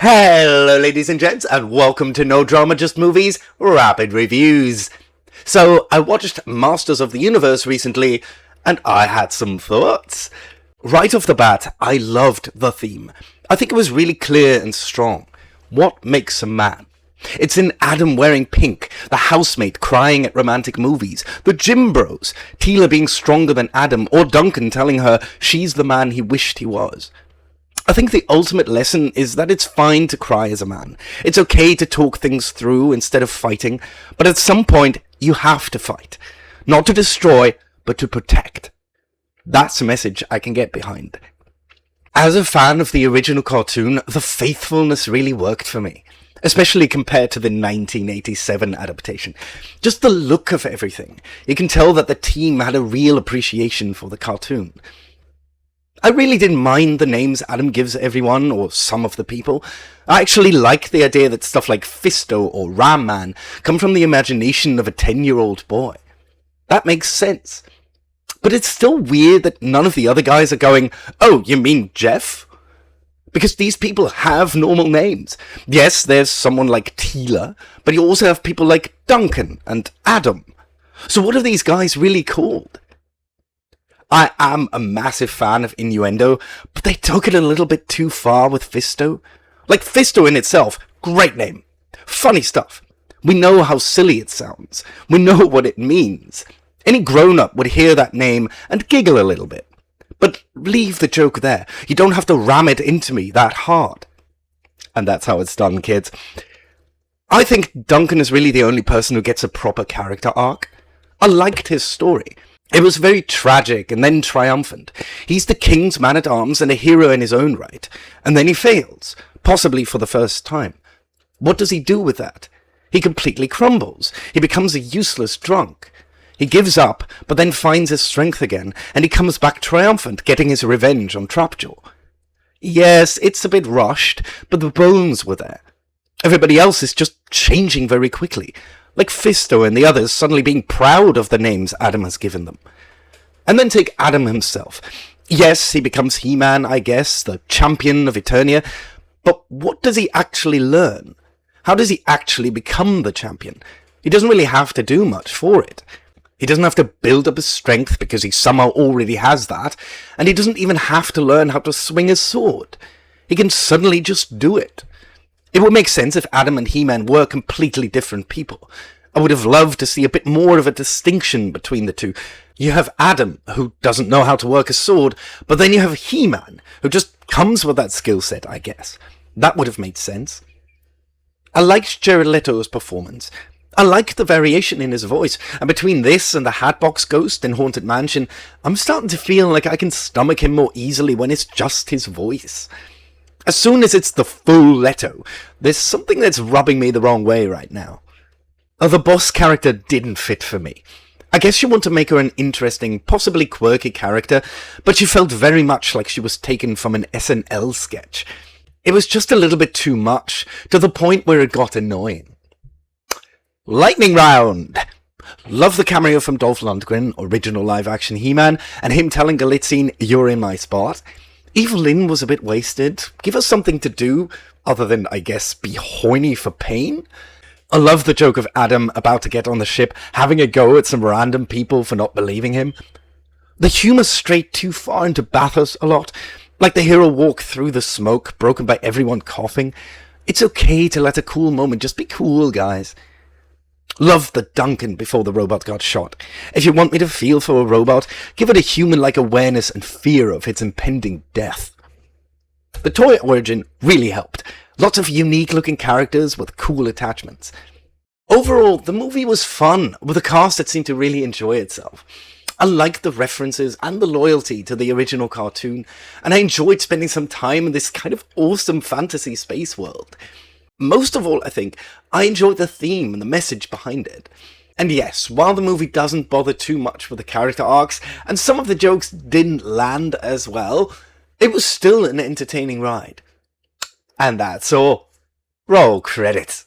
Hello ladies and gents, and welcome to No Drama Just Movies Rapid Reviews. So, I watched Masters of the Universe recently, and I had some thoughts. Right off the bat, I loved the theme. I think it was really clear and strong. What makes a man? It's in Adam wearing pink, the housemate crying at romantic movies, the gym bros, Teela being stronger than Adam, or Duncan telling her she's the man he wished he was. I think the ultimate lesson is that it's fine to cry as a man. It's okay to talk things through instead of fighting, but at some point, you have to fight. Not to destroy, but to protect. That's a message I can get behind. As a fan of the original cartoon, the faithfulness really worked for me, especially compared to the 1987 adaptation. Just the look of everything. You can tell that the team had a real appreciation for the cartoon. I really didn't mind the names Adam gives everyone, or some of the people. I actually like the idea that stuff like Fisto or Ram Man come from the imagination of a 10-year-old boy. That makes sense. But it's still weird that none of the other guys are going, "Oh, you mean Jeff?" Because these people have normal names. Yes, there's someone like Teela, but you also have people like Duncan and Adam. So what are these guys really called? I am a massive fan of innuendo, but they took it a little bit too far with Fisto. Like, Fisto in itself, great name. Funny stuff. We know how silly it sounds. We know what it means. Any grown-up would hear that name and giggle a little bit. But leave the joke there. You don't have to ram it into me that hard. And that's how it's done, kids. I think Duncan is really the only person who gets a proper character arc. I liked his story. It was very tragic and then triumphant. He's the king's man-at-arms and a hero in his own right. And then he fails, possibly for the first time. What does he do with that? He completely crumbles. He becomes a useless drunk. He gives up, but then finds his strength again, and he comes back triumphant, getting his revenge on Trapjaw. Yes, it's a bit rushed, but the bones were there. Everybody else is just changing very quickly. Like Fisto and the others suddenly being proud of the names Adam has given them. And then take Adam himself. Yes, he becomes He-Man, I guess, the champion of Eternia, but what does he actually learn? How does he actually become the champion? He doesn't really have to do much for it. He doesn't have to build up his strength because he somehow already has that, and he doesn't even have to learn how to swing a sword. He can suddenly just do it. It would make sense if Adam and He-Man were completely different people. I would have loved to see a bit more of a distinction between the two. You have Adam, who doesn't know how to work a sword, but then you have He-Man, who just comes with that skill set, I guess. That would have made sense. I liked Jared Leto's performance. I liked the variation in his voice, and between this and the Hatbox Ghost in Haunted Mansion, I'm starting to feel like I can stomach him more easily when it's just his voice. As soon as it's the full Leto, there's something that's rubbing me the wrong way right now. The boss character didn't fit for me. I guess you want to make her an interesting, possibly quirky character, but she felt very much like she was taken from an SNL sketch. It was just a little bit too much, to the point where it got annoying. Lightning round! Love the cameo from Dolph Lundgren, original live-action He-Man, and him telling Galitzine, "You're in my spot." Evelyn was a bit wasted. Give us something to do, other than, I guess, be horny for pain. I love the joke of Adam about to get on the ship, having a go at some random people for not believing him. The humour strayed too far into bathos a lot, like the hero walk through the smoke, broken by everyone coughing. It's okay to let a cool moment just be cool, guys. Love the Duncan before the robot got shot. If you want me to feel for a robot, give it a human-like awareness and fear of its impending death. The toy origin really helped. Lots of unique-looking characters with cool attachments. Overall, the movie was fun, with a cast that seemed to really enjoy itself. I liked the references and the loyalty to the original cartoon, and I enjoyed spending some time in this kind of awesome fantasy space world. Most of all, I think, I enjoyed the theme and the message behind it. And yes, while the movie doesn't bother too much with the character arcs, and some of the jokes didn't land as well, it was still an entertaining ride. And that's all. Roll credits.